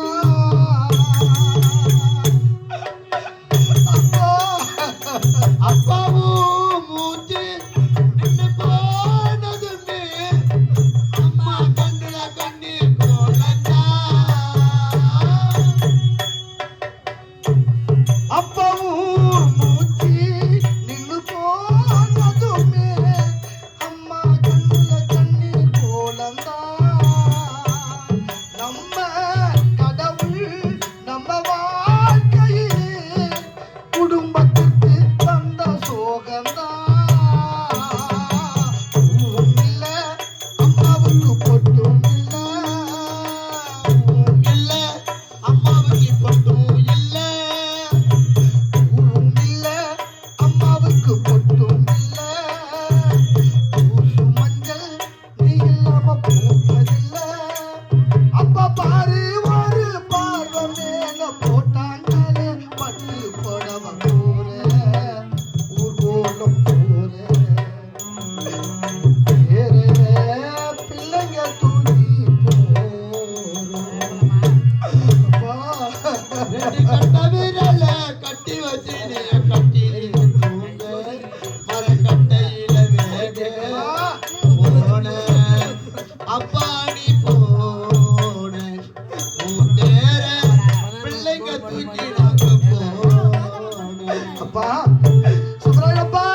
அப்பாவும் மூச்சு நின்னு போனதுமே அம்மா கண்ணுல கண்ணீர் கோலந்தா அப்பாவும் மூச்சு நின்னு போனதுமே அம்மா கண்ணுல கண்ணீர் கோலந்தா நம்ம கடவுள் நம்ம வாழ்க்கையிலே குடும்பத்துக்கு தந்த சோகந்தா பூவும் இல்ல அம்மாவுக்கு பொட்டும் இல்ல பூவும் இல்ல அம்மாவுக்கு பொட்டும் இல்ல பூவும் இல்ல அம்மாவுக்கு பொட்டும் இல்ல பூசு மஞ்சள் நீ இல்லாம பூப்பதில்ல அப்பா பாரு ஒரு பார்வை மேல போட்டாங்களே பட்டு புடவ போற ஊர்கோலம் போற பிள்ளைங்க தூக்கி கட்ட விரல கட்டி வச்சு கட்டில தூங்க மரக்கட்டையில வேக போன அப்பாடி போன உன் தேர பிள்ளைங்க தூக்கி நாங்க போன அப்பா சுப்ராயப்பா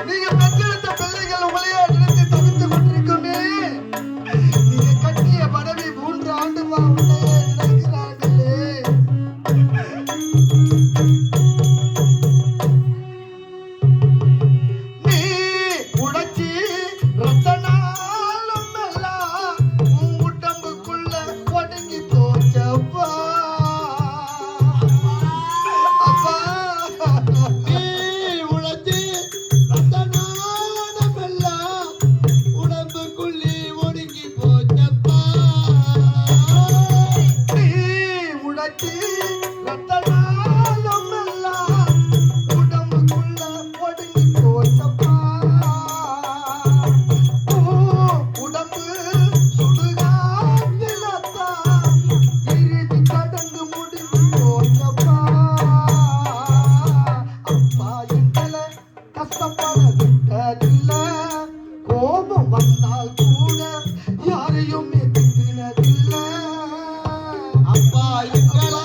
நீங்க பெற்றெடுத்த பிள்ளைகள் உங்களையே நினைத்து தவித்துக் கொண்டிருக்குமே நீங்க கட்டிய மனைவி 3 ஆண்டுமா உன்னையே நினைக்கிறார்களே நீ உடைச்சி ரத்தனாலும் எல்லாம் உன் உடம்புக்குள்ள ஒடுங்கி போச்சப்பா அப்பா நீ உடைச்சி ரத்தனாலும் எல்லாம் உடம்புக்குள்ளே ஒடுங்கி போச்சப்பா நீ உடைச்சி ரத்தனாலும் எல்லாம் உடம்புக்குள்ள ஒடுங்கி போச்சப்பா உடம்பு சுடுகாட்டிலத்தான் இறுதி கடந்து முடிஞ்சு போச்சப்பா அப்பா எங்களை கஷ்டப்பட விட்டதில்ல கோபம் வந்தால் கூட யாரையுமே திட்டினதில்ல அப்பா எங்களை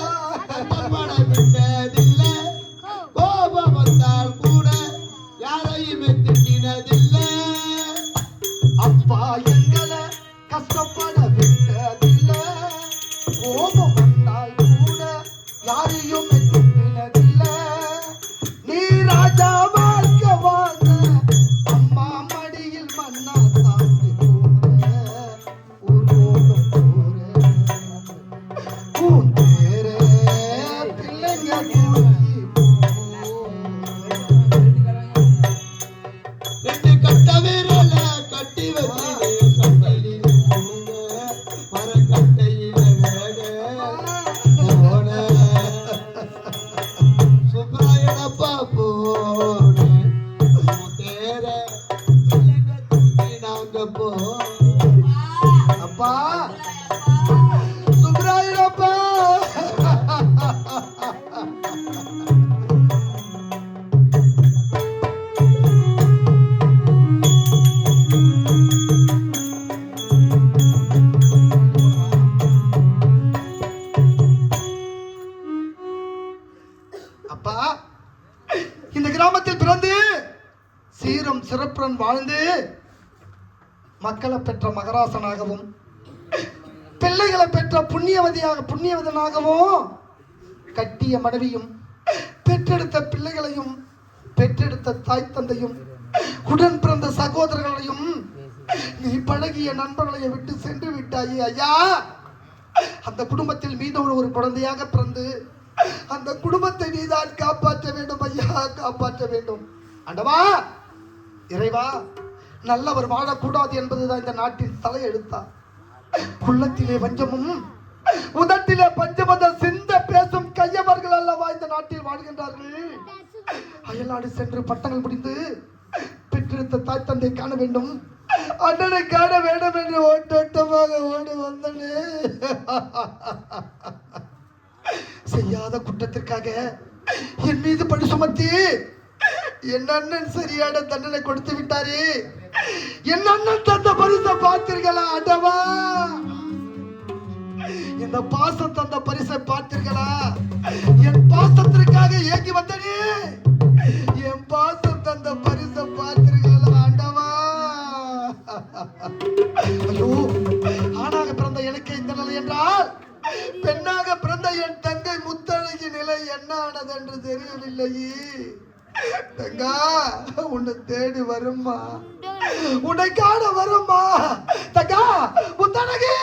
கஷ்டப்பட விட்டதில்ல கோபம் வந்தால் கூட யாரையுமே திட்டினதில்ல அப்பா எங்களை கஷ்டப்பட விட்டதில்ல கோபம் வந்தால் கூட யாரையுமே திட்டினதில்ல நீ ராஜா வாழ்க்கை வாழ்ந்த அம்மா மடியில் மண்ணா தாண்டி போற ஊர்கோலம் போற உன் தேர பிள்ளைங்க தூக்கி ரெண்டு கட்ட விரல கட்டி வச்சு கட்டிலில் தூங்க மரக்கட்டையில வேக போன சுப்ராயனப்பா போன உன் தேர பிள்ளைங்க தூக்கி நாங்க போ அப்பா சுப்ராயனப்பா அப்பா இந்த கிராமத்தில் பிறந்து சீரம் சிறப்புடன் வாழ்ந்து மக்களை பெற்ற மகராசனாகவும் பிள்ளைகளை பெற்ற புண்ணியவதனாகவும் கட்டிய மனைவியும் பெற்றெடுத்த பிள்ளைகளையும் பெற்றெடுத்த தாய் தந்தையும் உடன் பிறந்த சகோதரர்களையும் நீ பழகிய நண்பர்களையும் விட்டு சென்று விட்டாயே ஐயா அந்த குடும்பத்தில் மீதோடு ஒரு குழந்தையாக பிறந்து அந்த குடும்பத்தை நீதான் காப்பாற்ற வேண்டும் ஐயா, காப்பாற்ற வேண்டும். ஆண்டவா, இறைவா, நல்லவர் வாழக்கூடாது என்பதுதான் இந்த நாட்டின் தலையெழுத்தா. உள்ளத்திலே வஞ்சமும் உதட்டிலே பஞ்சமத சிந்த பேசும் கையவர்கள் அல்லவா இந்த நாட்டில் வாழ்கின்றார்கள். அயல்நாடு சென்று பட்டங்கள் முடிந்து பெற்றெடுத்த தாய் தந்தை காண வேண்டும், அண்ணனை காண வேண்டும் என்று ஓட்டோட்டமாக ஓடி வந்தனே. செய்யாத குற்றத்திற்காக என் மீது பழி சுமத்தி என் அண்ணன் சரியான தண்டனை கொடுத்து விட்டாரே. என் அண்ணன் தந்த பரிசை பார்த்தீர்களா அடவா? இந்த பாசம் தந்த பரிசை பார்த்தீர்களா? என் பாசத்திற்காக ஏங்கி வந்தனே, என் பாசம் தந்த பரிசை பார்த்தீர்களா அண்டவா? ஐயோ, ஆணாக பிறந்த எனக்கு இந்த நிலை என்றால் பெண்ணாக பிறந்த என் தங்கை முத்தழகி நிலை என்ன ஆனது என்று தெரியவில்லையே. தங்கா, உன்னை தேடி வரும்மா, உன்னை காண வரும்மா. தங்கா முத்தழகி.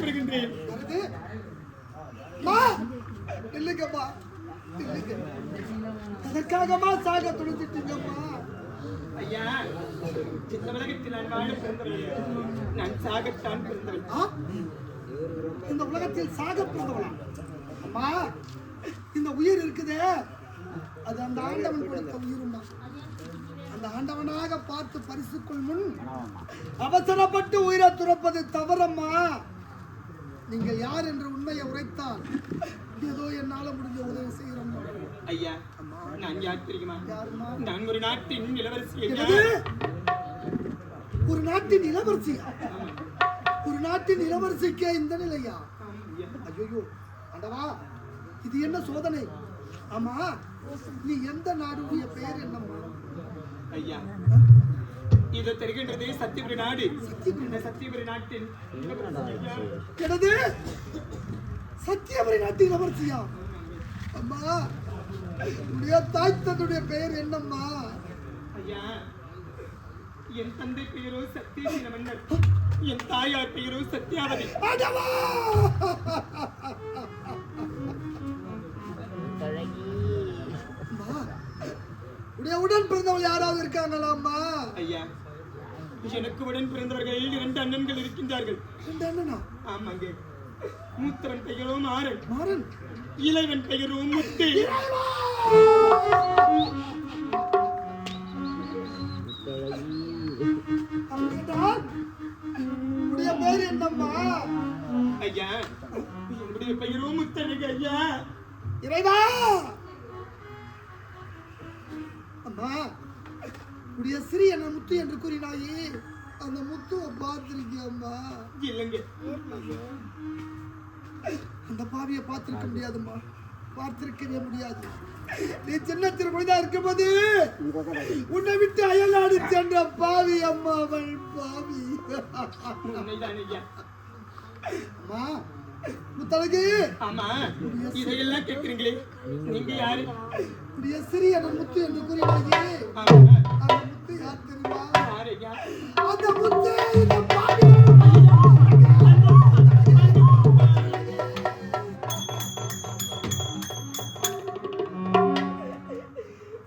பயப்படுகின்றேன். வருது. மா, இல்லைங்கம்மா, இல்லைங்க. எதற்காகம்மா சாக துணிச்சிட்டீங்கம்மா? ஐயா, இந்த உலகத்தில் நான் வாழ பிறந்தவன். நான் சாகத்தான் பிறந்தவன். ஆ? இந்த உலகத்தில் சாக பிறந்தவனா? அம்மா, இந்த உயிர் இருக்குதே, அது அந்த ஆண்டவன் கொடுத்த உயிருமா. அந்த ஆண்டவனாக பார்த்து பரிசுக்குள் முன் அவசரப்பட்டு உயிரை துறப்பது தவறம்மா. நீங்கள் யார் என்ற உண்மையை உரைத்தால் ஏதோ என்னால முடிஞ்ச உதவி செய்கிறோம். ஐயா, நான் யார் தெரியுமா? யாருமா? நான் ஒரு நாட்டின் இளவரசி. ஐயா, என்னது? ஒரு நாட்டின் இளவரசியா? ஒரு நாட்டின் இளவரசிக்கே இந்த நிலையா? ஐயோ ஆண்டவா, இது என்ன சோதனை? ஆமா, நீ எந்த நாடுடைய பெயர் என்னம்மா? ஐயா, இது தெரிகின்றது சத்தியபுரி நாடு. இந்த சத்தியபுரி நாட்டின் இளவரசி. ஐயா, என்னது? சத்தியபுரி நாட்டு இளவரசியா? அம்மா, உடைய தாய் தன்னுடைய பெயர் என்னம்மா? ஐயா, என் தந்தை பெயரோ சத்தியசீல மன்னர், என் தாயார் பெயரோ சத்யாவதி. ஆண்டவா! அம்மா, உடைய உடன் பிறந்தவள் யாராவது இருக்காங்களாம்மா? ஐயா, எனக்கு உடன் பிறந்தவர்கள் 2 அண்ணன்கள் இருக்கின்றார்கள். இந்த அண்ணனா? ஆமாங்க. மூத்தவன் பெயரோ மாறன், மாறன். இளைவன் பெயரோ முத்து. அப்படின்றால் உடைய பேர் என்னம்மா? ஐயா, என்னுடைய பெயரோ முத்தனுங்க. ஐயா, இறைவா! அம்மா, உடைய சிறிய முத்து என்று கூறினாயே, அந்த முத்துவை பார்த்திருக்கியா அம்மா? இல்லைங்க. அந்த பாவியை பார்த்திருக்க முடியாதும்மா, பார்த்திருக்கவே முடியாது. நீ சின்ன திருப்பதியா இருக்கும்போது உன்னை விட்டு அயல் நாடு சென்ற பாவி அம்மா, அவள் பாவி. உண்மைதான் ஐயா. அம்மா, முத்தழகு, ஆமா, இதையெல்லாம் கேட்கிறீங்களே, நீங்க யாரு? உடைய சிறிய முத்து என்று கூறினாயே, ஆமா, அந்த முத்து யார் தெரியுமா? யாரு ஐயா? அந்த முத்து இந்த பாவி.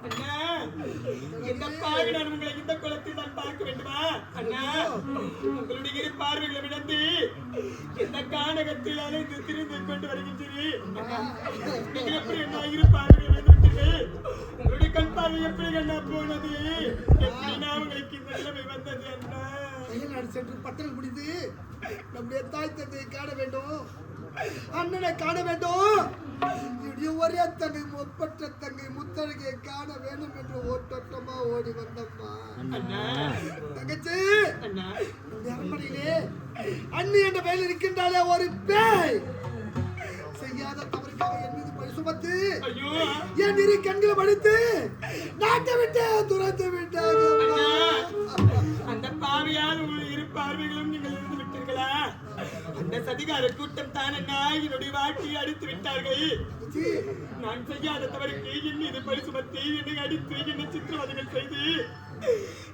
அண்ணா, என்ன பாவி, நான் உங்களை இந்த குளத்தில் நான் பார்க்க வேண்டுமா? அண்ணா, உங்களுடைய இரு பார்வைகளை விடந்து எந்த கானகத்தில் அலைந்து திரிந்து கொண்டு வருகின்றீர்கள். அண்ணா, நீங்க எப்படி என்ன இரு பார்வைகளை விட்டீர்கள்? உங்களுடைய கண் பார்வை எப்படி என்ன போனது? எப்படி நான் உங்களுக்கு இந்த நிலைமை வந்தது? அண்ணா, அயல் நாடு சென்று பட்டணம் முடிந்து நம்முடைய தாய் தந்தையை காண வேண்டும், அண்ணனை காண வேண்டும். என்னுடைய ஒரே தங்கை, ஒப்பற்ற தங்கை முத்தழகியை காண வேண்டும் என்று ஓட்டோட்டமா ஓடி வந்தம்மா. அண்ணா, தங்கச்சி, அண்ணா, இந்த அரண்மனையிலே அண்ணி என்ற பெயரில் இருக்கின்றாலே ஒரு பேய், செய்யாத தவறுக்காக என் மீது பழி சுமத்து ஐயோ, என் இரு கண்களை படித்து நாட்டை விட்டு துரத்து விட்டாங்க. அண்ணா, அந்த பாவியால் உங்கள் இரு பார்வைகளும் நீங்கள் இருந்து விட்டீர்களா? அந்த சதிகார கூட்டம் தான் அண்ணா என்னுடைய வாழ்க்கையை அடித்து விட்டார்கள். நான் செய்யாத தவறுக்கு என் மீது பழி சுமத்தி என்னை அடித்து என்னை சித்திரவதைகள் செய்து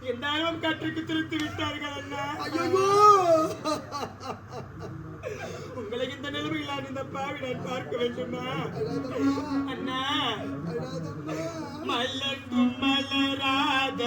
என் ஆர்வம் காற்றுக்கு திருத்தி விட்டார்கள். அண்ணா, ஐயோ, உங்களை இந்த நிலைமையில் நான் இந்த பாவி நான் பார்க்க வேண்டுமா? அண்ணா, மலர்ந்தும் மலராத